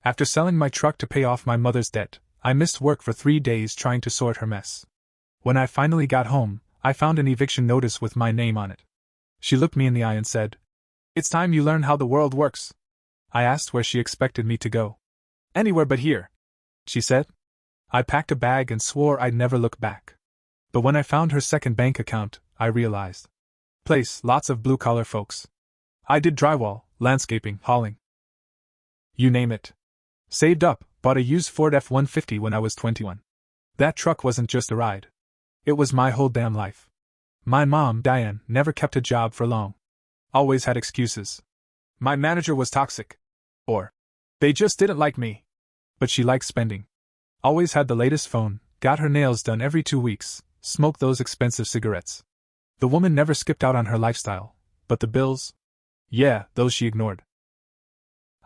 After selling my truck to pay off my mother's debt, I missed work for 3 days trying to sort her mess. When I finally got home, I found an eviction notice with my name on it. She looked me in the eye and said, "It's time you learn how the world works." I asked where she expected me to go. "Anywhere but here," she said. I packed a bag and swore I'd never look back. But when I found her second bank account, I realized. Place, lots of blue-collar folks. I did drywall, landscaping, hauling. You name it. Saved up, bought a used Ford F-150 when I was 21. That truck wasn't just a ride. It was my whole damn life. My mom, Diane, never kept a job for long. Always had excuses. My manager was toxic. Or, they just didn't like me. But she liked spending. Always had the latest phone, got her nails done every 2 weeks, smoked those expensive cigarettes. The woman never skipped out on her lifestyle, but the bills? Yeah, those she ignored.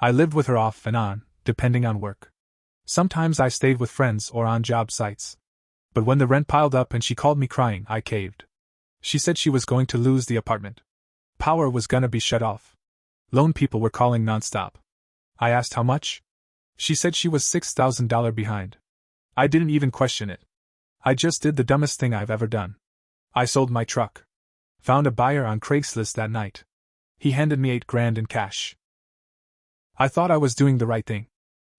I lived with her off and on, depending on work. Sometimes I stayed with friends or on job sites. But when the rent piled up and she called me crying, I caved. She said she was going to lose the apartment. Power was gonna be shut off. Loan people were calling nonstop. I asked how much? She said she was $6,000 behind. I didn't even question it. I just did the dumbest thing I've ever done. I sold my truck. Found a buyer on Craigslist that night. He handed me $8,000 in cash. I thought I was doing the right thing.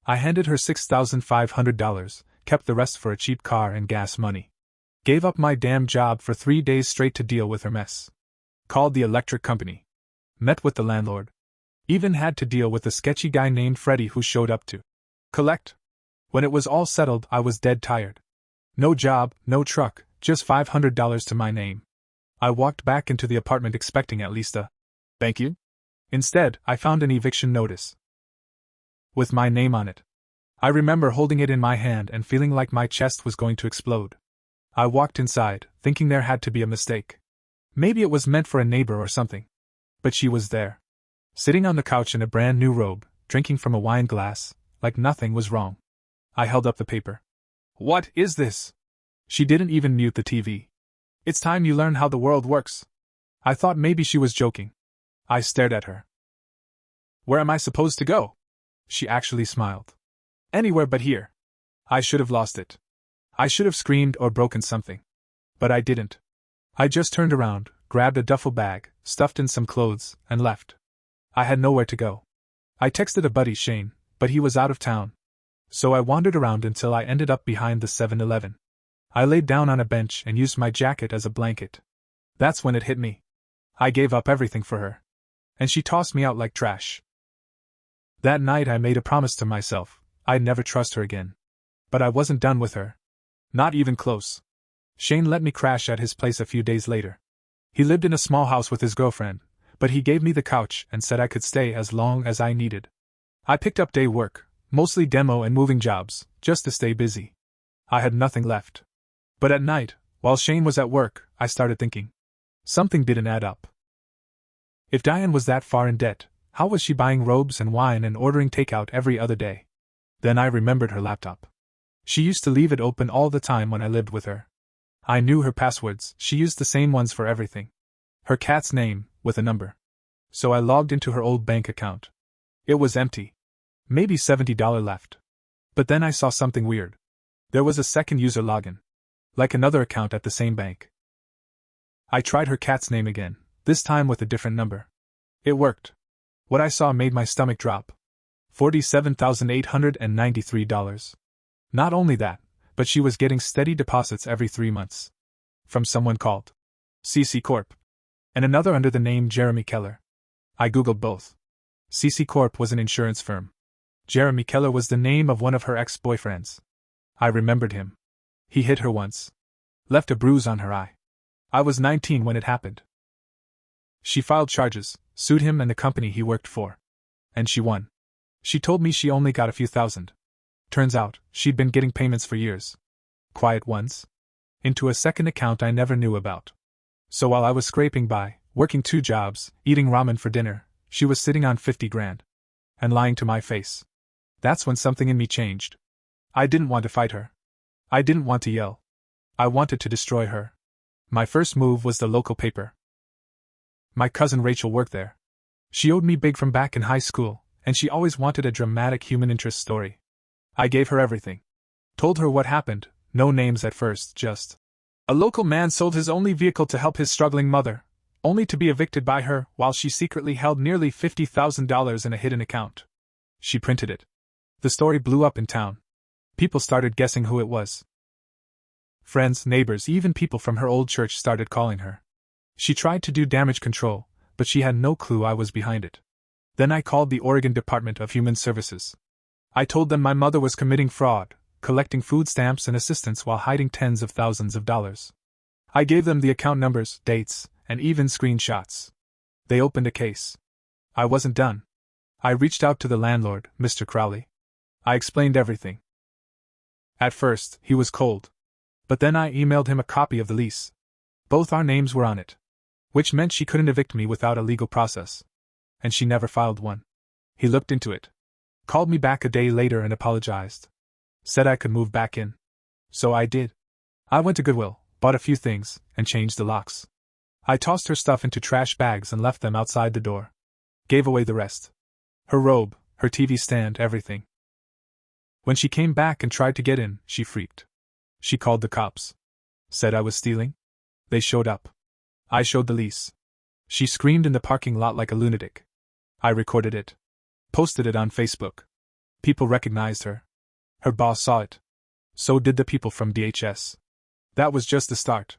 I handed her $6,500, kept the rest for a cheap car and gas money. Gave up my damn job for 3 days straight to deal with her mess. Called the electric company. Met with the landlord. Even had to deal with a sketchy guy named Freddie who showed up to collect. When it was all settled, I was dead tired. No job, no truck, just $500 to my name. I walked back into the apartment expecting at least a thank you. Instead, I found an eviction notice with my name on it. I remember holding it in my hand and feeling like my chest was going to explode. I walked inside, thinking there had to be a mistake. Maybe it was meant for a neighbor or something. But she was there. Sitting on the couch in a brand new robe, drinking from a wine glass, like nothing was wrong. I held up the paper. "What is this?" She didn't even mute the TV. "It's time you learn how the world works." I thought maybe she was joking. I stared at her. "Where am I supposed to go?" She actually smiled. "Anywhere but here." I should have lost it. I should have screamed or broken something. But I didn't. I just turned around, grabbed a duffel bag, stuffed in some clothes, and left. I had nowhere to go. I texted a buddy, Shane, but he was out of town. So I wandered around until I ended up behind the 7-Eleven. I laid down on a bench and used my jacket as a blanket. That's when it hit me. I gave up everything for her. And she tossed me out like trash. That night I made a promise to myself, I'd never trust her again. But I wasn't done with her. Not even close. Shane let me crash at his place a few days later. He lived in a small house with his girlfriend, but he gave me the couch and said I could stay as long as I needed. I picked up day work, mostly demo and moving jobs, just to stay busy. I had nothing left. But at night, while Shane was at work, I started thinking. Something didn't add up. If Diane was that far in debt, how was she buying robes and wine and ordering takeout every other day? Then I remembered her laptop. She used to leave it open all the time when I lived with her. I knew her passwords, she used the same ones for everything. Her cat's name, with a number. So I logged into her old bank account. It was empty. Maybe $70 left. But then I saw something weird. There was a second user login. Like another account at the same bank. I tried her cat's name again, this time with a different number. It worked. What I saw made my stomach drop. $47,893. Not only that, but she was getting steady deposits every 3 months. From someone called CC Corp. And another under the name Jeremy Keller. I googled both. CC Corp was an insurance firm. Jeremy Keller was the name of one of her ex-boyfriends. I remembered him. He hit her once. Left a bruise on her eye. I was 19 when it happened. She filed charges, sued him and the company he worked for. And she won. She told me she only got a few thousand. Turns out, she'd been getting payments for years. Quiet ones. Into a second account I never knew about. So while I was scraping by, working 2 jobs, eating ramen for dinner, she was sitting on $50,000. And lying to my face. That's when something in me changed. I didn't want to fight her. I didn't want to yell. I wanted to destroy her. My first move was the local paper. My cousin Rachel worked there. She owed me big from back in high school, and she always wanted a dramatic human interest story. I gave her everything. Told her what happened, no names at first, just a local man sold his only vehicle to help his struggling mother, only to be evicted by her while she secretly held nearly $50,000 in a hidden account. She printed it. The story blew up in town. People started guessing who it was. Friends, neighbors, even people from her old church started calling her. She tried to do damage control, but she had no clue I was behind it. Then I called the Oregon Department of Human Services. I told them my mother was committing fraud, collecting food stamps and assistance while hiding tens of thousands of dollars. I gave them the account numbers, dates, and even screenshots. They opened a case. I wasn't done. I reached out to the landlord, Mr. Crowley. I explained everything. At first, he was cold. But then I emailed him a copy of the lease. Both our names were on it. Which meant she couldn't evict me without a legal process. And she never filed one. He looked into it. Called me back a day later and apologized. Said I could move back in. So I did. I went to Goodwill, bought a few things, and changed the locks. I tossed her stuff into trash bags and left them outside the door. Gave away the rest. Her robe, her TV stand, everything. When she came back and tried to get in, she freaked. She called the cops. Said I was stealing. They showed up. I showed the lease. She screamed in the parking lot like a lunatic. I recorded it. Posted it on Facebook. People recognized her. Her boss saw it. So did the people from DHS. That was just the start.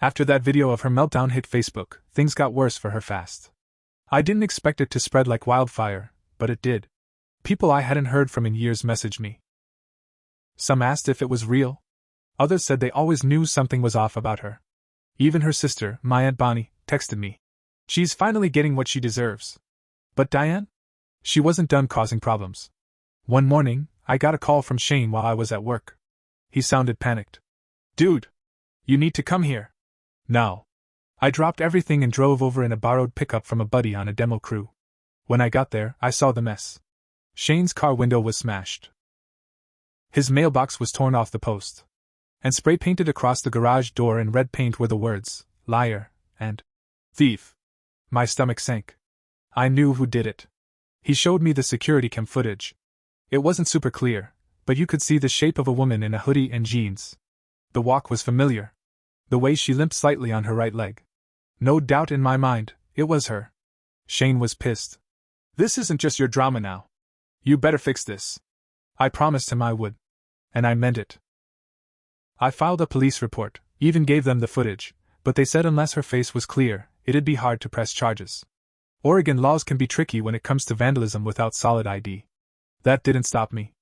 After that video of her meltdown hit Facebook, things got worse for her fast. I didn't expect it to spread like wildfire, but it did. People I hadn't heard from in years messaged me. Some asked if it was real. Others said they always knew something was off about her. Even her sister, my Aunt Bonnie, texted me. She's finally getting what she deserves. But Diane? She wasn't done causing problems. One morning, I got a call from Shane while I was at work. He sounded panicked. Dude! You need to come here. Now. I dropped everything and drove over in a borrowed pickup from a buddy on a demo crew. When I got there, I saw the mess. Shane's car window was smashed. His mailbox was torn off the post. And spray painted across the garage door in red paint were the words, liar, and thief. My stomach sank. I knew who did it. He showed me the security cam footage. It wasn't super clear, but you could see the shape of a woman in a hoodie and jeans. The walk was familiar. The way she limped slightly on her right leg. No doubt in my mind, it was her. Shane was pissed. This isn't just your drama now. You better fix this. I promised him I would. And I meant it. I filed a police report, even gave them the footage, but they said unless her face was clear, it'd be hard to press charges. Oregon laws can be tricky when it comes to vandalism without solid ID. That didn't stop me.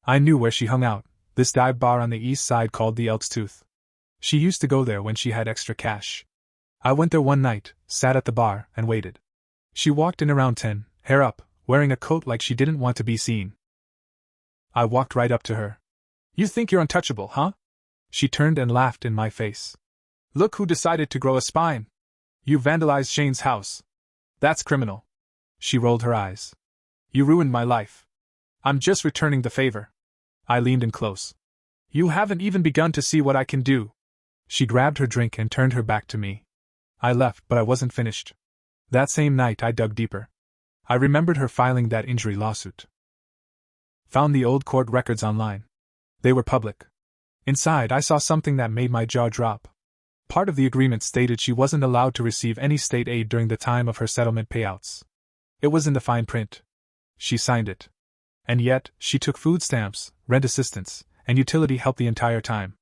I knew where she hung out, this dive bar on the east side called the Elk's Tooth. She used to go there when she had extra cash. I went there one night, sat at the bar, and waited. She walked in around 10, hair up, wearing a coat like she didn't want to be seen. I walked right up to her. You think you're untouchable, huh? She turned and laughed in my face. Look who decided to grow a spine. You vandalized Shane's house. That's criminal. She rolled her eyes. You ruined my life. I'm just returning the favor. I leaned in close. You haven't even begun to see what I can do. She grabbed her drink and turned her back to me. I left, but I wasn't finished. That same night I dug deeper. I remembered her filing that injury lawsuit. Found the old court records online. They were public. Inside I saw something that made my jaw drop. Part of the agreement stated she wasn't allowed to receive any state aid during the time of her settlement payouts. It was in the fine print. She signed it. And yet, she took food stamps, rent assistance, and utility help the entire time.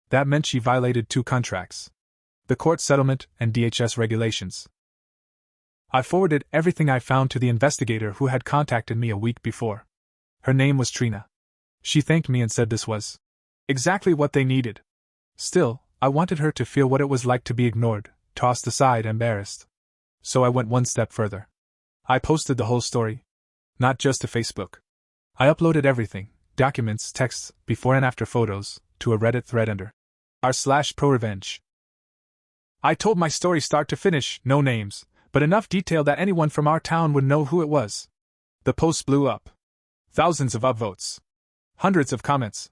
That meant she violated 2 contracts. The court settlement and DHS regulations. I forwarded everything I found to the investigator who had contacted me a week before. Her name was Trina. She thanked me and said this was exactly what they needed. Still, I wanted her to feel what it was like to be ignored, tossed aside, embarrassed. So I went one step further. I posted the whole story. Not just to Facebook. I uploaded everything, documents, texts, before and after photos, to a Reddit thread under r/ProRevenge. I told my story start to finish, no names, but enough detail that anyone from our town would know who it was. The post blew up. Thousands of upvotes. Hundreds of comments.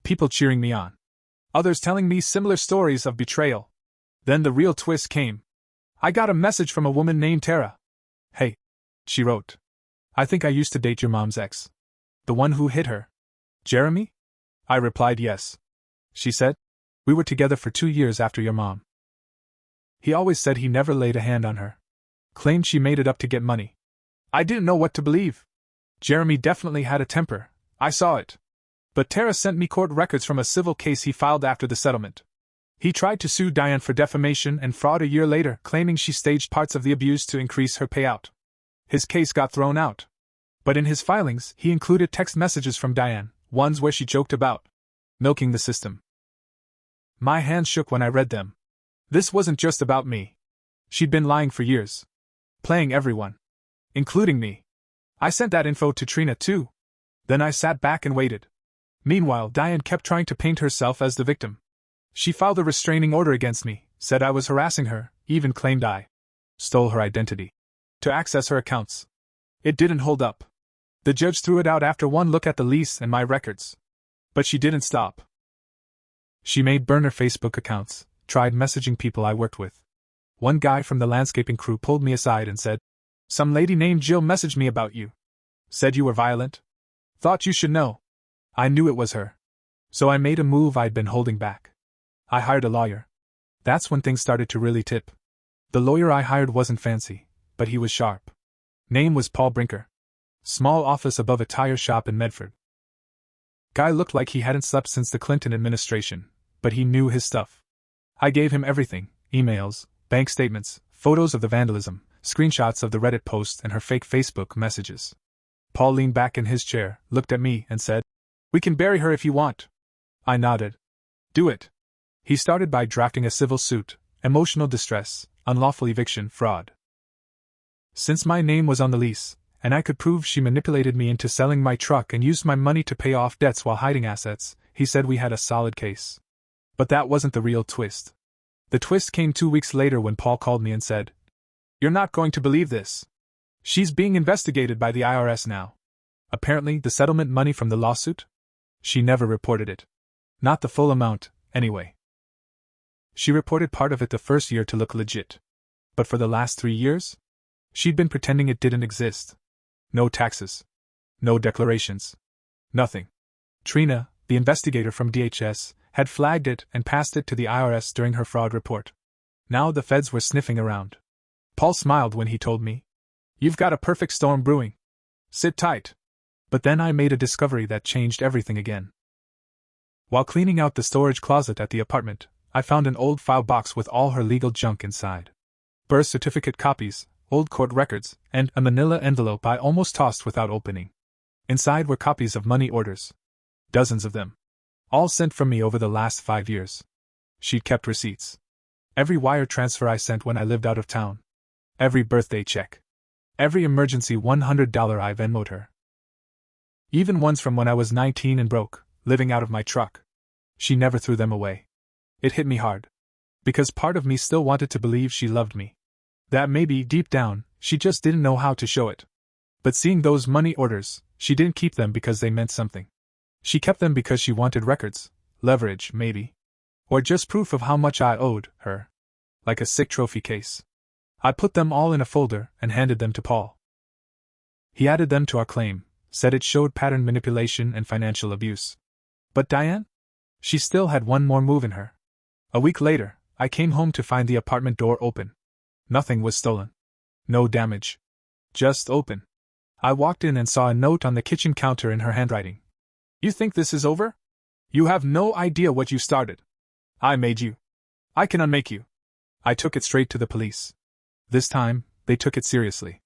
People cheering me on. Others telling me similar stories of betrayal. Then the real twist came. I got a message from a woman named Tara. Hey, she wrote. I think I used to date your mom's ex. The one who hit her. Jeremy? I replied yes. She said, we were together for 2 years after your mom. He always said he never laid a hand on her. Claimed she made it up to get money. I didn't know what to believe. Jeremy definitely had a temper, I saw it. But Tara sent me court records from a civil case he filed after the settlement. He tried to sue Diane for defamation and fraud a year later, claiming she staged parts of the abuse to increase her payout. His case got thrown out. But in his filings, he included text messages from Diane, ones where she joked about milking the system. My hands shook when I read them. This wasn't just about me. She'd been lying for years. Playing everyone. Including me. I sent that info to Trina too. Then I sat back and waited. Meanwhile, Diane kept trying to paint herself as the victim. She filed a restraining order against me, said I was harassing her, even claimed I stole her identity to access her accounts. It didn't hold up. The judge threw it out after one look at the lease and my records. But she didn't stop. She made burner Facebook accounts, tried messaging people I worked with. One guy from the landscaping crew pulled me aside and said, "Some lady named Jill messaged me about you. Said you were violent. Thought you should know." I knew it was her. So I made a move I'd been holding back. I hired a lawyer. That's when things started to really tip. The lawyer I hired wasn't fancy, but he was sharp. Name was Paul Brinker. Small office above a tire shop in Medford. Guy looked like he hadn't slept since the Clinton administration, but he knew his stuff. I gave him everything: emails, bank statements, photos of the vandalism, screenshots of the Reddit post and her fake Facebook messages. Paul leaned back in his chair, looked at me, and said, "We can bury her if you want." I nodded. "Do it." He started by drafting a civil suit: emotional distress, unlawful eviction, fraud. Since my name was on the lease, and I could prove she manipulated me into selling my truck and used my money to pay off debts while hiding assets, he said we had a solid case. But that wasn't the real twist. The twist came 2 weeks later when Paul called me and said, "You're not going to believe this. She's being investigated by the IRS now. Apparently, the settlement money from the lawsuit? She never reported it. Not the full amount, anyway. She reported part of it the first year to look legit. But for the last 3 years? She'd been pretending it didn't exist. No taxes. No declarations. Nothing. Trina, the investigator from DHS, had flagged it and passed it to the IRS during her fraud report. Now the feds were sniffing around. Paul smiled when he told me, "You've got a perfect storm brewing. Sit tight." But then I made a discovery that changed everything again. While cleaning out the storage closet at the apartment, I found an old file box with all her legal junk inside. Birth certificate copies, old court records, and a manila envelope I almost tossed without opening. Inside were copies of money orders. Dozens of them. All sent from me over the last 5 years. She'd kept receipts. Every wire transfer I sent when I lived out of town. Every birthday check. Every emergency $100 I Venmo'd her. Even ones from when I was 19 and broke, living out of my truck. She never threw them away. It hit me hard. Because part of me still wanted to believe she loved me. That maybe, deep down, she just didn't know how to show it. But seeing those money orders, she didn't keep them because they meant something. She kept them because she wanted records, leverage, maybe. Or just proof of how much I owed her. Like a sick trophy case. I put them all in a folder and handed them to Paul. He added them to our claim, said it showed pattern manipulation and financial abuse. But Diane? She still had one more move in her. A week later, I came home to find the apartment door open. Nothing was stolen. No damage. Just open. I walked in and saw a note on the kitchen counter in her handwriting. "You think this is over? You have no idea what you started. I made you. I can unmake you." I took it straight to the police. This time, they took it seriously.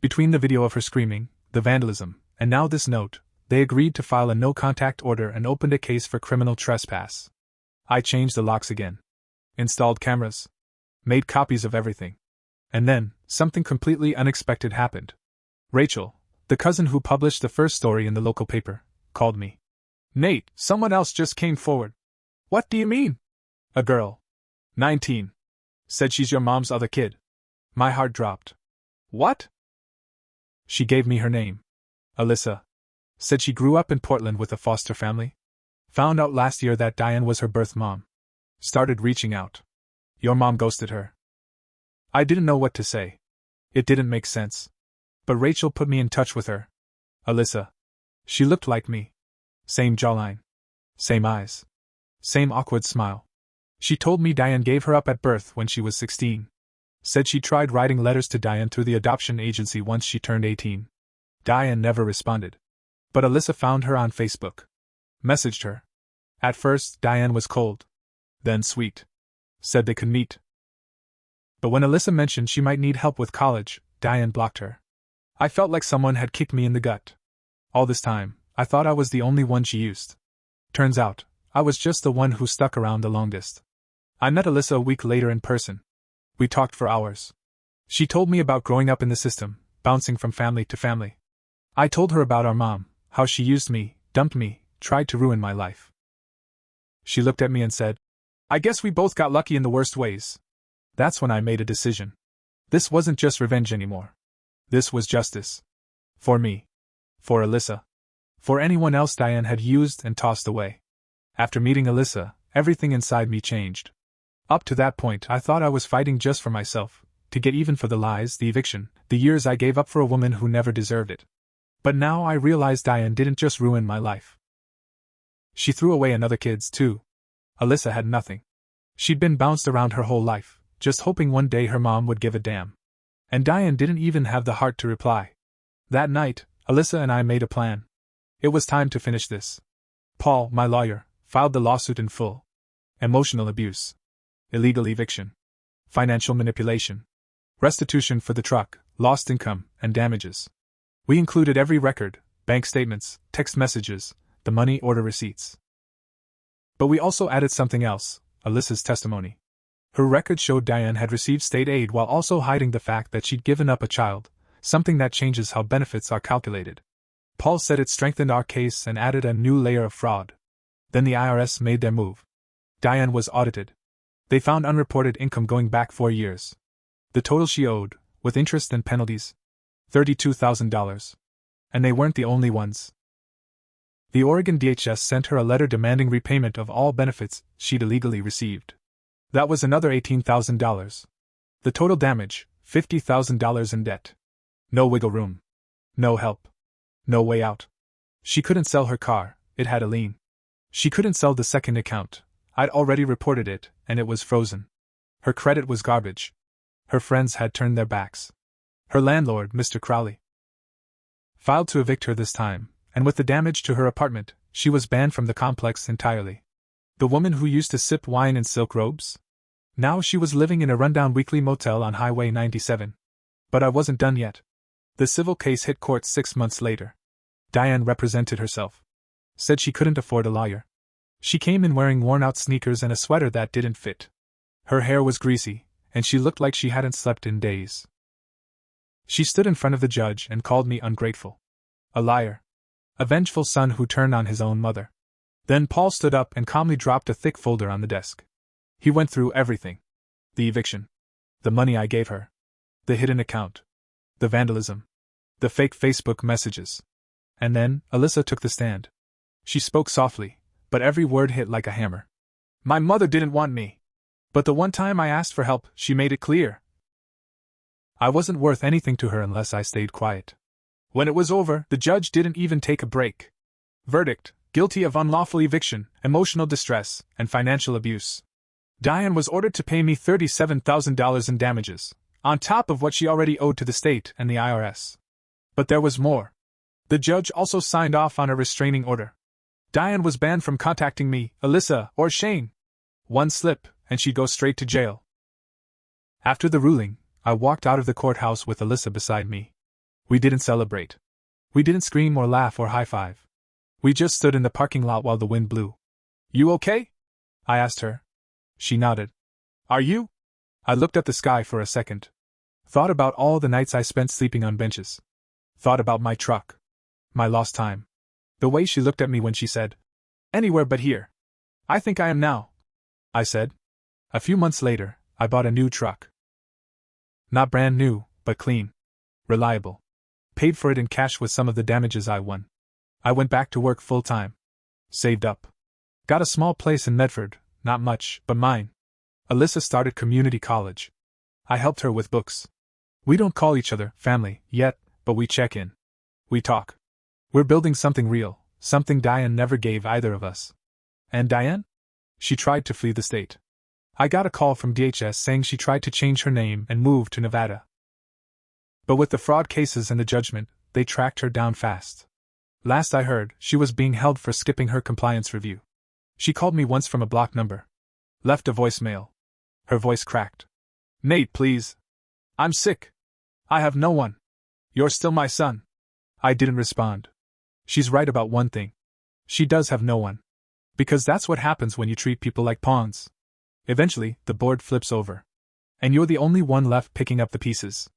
Between the video of her screaming, the vandalism, and now this note, they agreed to file a no-contact order and opened a case for criminal trespass. I changed the locks again. Installed cameras. Made copies of everything. And then, something completely unexpected happened. Rachel, the cousin who published the first story in the local paper, called me. "Nate, someone else just came forward." "What do you mean?" "A girl. 19. Said she's your mom's other kid." My heart dropped. "What?" She gave me her name. Alyssa. Said she grew up in Portland with a foster family. Found out last year that Diane was her birth mom. Started reaching out. Your mom ghosted her. I didn't know what to say. It didn't make sense. But Rachel put me in touch with her. Alyssa. She looked like me. Same jawline. Same eyes. Same awkward smile. She told me Diane gave her up at birth when she was 16. Said she tried writing letters to Diane through the adoption agency once she turned 18. Diane never responded. But Alyssa found her on Facebook. Messaged her. At first, Diane was cold. Then sweet. Said they could meet. But when Alyssa mentioned she might need help with college, Diane blocked her. I felt like someone had kicked me in the gut. All this time, I thought I was the only one she used. Turns out, I was just the one who stuck around the longest. I met Alyssa a week later in person. We talked for hours. She told me about growing up in the system, bouncing from family to family. I told her about our mom, how she used me, dumped me, tried to ruin my life. She looked at me and said, I guess we both got lucky in the worst ways. That's when I made a decision. This wasn't just revenge anymore. This was justice. For me. For Alyssa. For anyone else Diane had used and tossed away. After meeting Alyssa, everything inside me changed. Up to that point, I thought I was fighting just for myself, to get even for the lies, the eviction, the years I gave up for a woman who never deserved it. But now I realized Diane didn't just ruin my life. She threw away another kid's too. Alyssa had nothing. She'd been bounced around her whole life, just hoping one day her mom would give a damn. And Diane didn't even have the heart to reply. That night, Alyssa and I made a plan. It was time to finish this. Paul, my lawyer, filed the lawsuit in full. Emotional abuse. Illegal eviction. Financial manipulation. Restitution for the truck, lost income, and damages. We included every record, bank statements, text messages, the money order receipts. But we also added something else, Alyssa's testimony. Her record showed Diane had received state aid while also hiding the fact that she'd given up a child, something that changes how benefits are calculated. Paul said it strengthened our case and added a new layer of fraud. Then the IRS made their move. Diane was audited. They found unreported income going back 4 years. The total she owed, with interest and penalties, $32,000. And they weren't the only ones. The Oregon DHS sent her a letter demanding repayment of all benefits she'd illegally received. That was another $18,000. The total damage, $50,000 in debt. No wiggle room. No help. No way out. She couldn't sell her car, it had a lien. She couldn't sell the second account. I'd already reported it, and it was frozen. Her credit was garbage. Her friends had turned their backs. Her landlord, Mr. Crowley, filed to evict her this time, and with the damage to her apartment, she was banned from the complex entirely. The woman who used to sip wine in silk robes? Now she was living in a rundown weekly motel on Highway 97. But I wasn't done yet. The civil case hit court 6 months later. Diane represented herself. Said she couldn't afford a lawyer. She came in wearing worn-out sneakers and a sweater that didn't fit. Her hair was greasy, and she looked like she hadn't slept in days. She stood in front of the judge and called me ungrateful. A liar. A vengeful son who turned on his own mother. Then Paul stood up and calmly dropped a thick folder on the desk. He went through everything. The eviction. The money I gave her. The hidden account. The vandalism. The fake Facebook messages. And then, Alyssa took the stand. She spoke softly, but every word hit like a hammer. My mother didn't want me. But the one time I asked for help, she made it clear. I wasn't worth anything to her unless I stayed quiet. When it was over, the judge didn't even take a break. Verdict: guilty of unlawful eviction, emotional distress, and financial abuse. Diane was ordered to pay me $37,000 in damages, on top of what she already owed to the state and the IRS. But there was more. The judge also signed off on a restraining order. Diane was banned from contacting me, Alyssa, or Shane. One slip, and she'd go straight to jail. After the ruling, I walked out of the courthouse with Alyssa beside me. We didn't celebrate. We didn't scream or laugh or high-five. We just stood in the parking lot while the wind blew. You okay? I asked her. She nodded. Are you? I looked at the sky for a second. Thought about all the nights I spent sleeping on benches. Thought about my truck. My lost time. The way she looked at me when she said, anywhere but here. I think I am now. I said. A few months later, I bought a new truck. Not brand new, but clean. Reliable. Paid for it in cash with some of the damages I won. I went back to work full-time. Saved up. Got a small place in Medford, not much, but mine. Alyssa started community college. I helped her with books. We don't call each other family yet, But we check in. We talk. We're building something real, something Diane never gave either of us. And Diane? She tried to flee the state. I got a call from DHS saying she tried to change her name and move to Nevada. But with the fraud cases and the judgment, they tracked her down fast. Last I heard, she was being held for skipping her compliance review. She called me once from a blocked number. Left a voicemail. Her voice cracked. Nate, please. I'm sick. I have no one. You're still my son. I didn't respond. She's right about one thing. She does have no one. Because that's what happens when you treat people like pawns. Eventually, the board flips over. And you're the only one left picking up the pieces.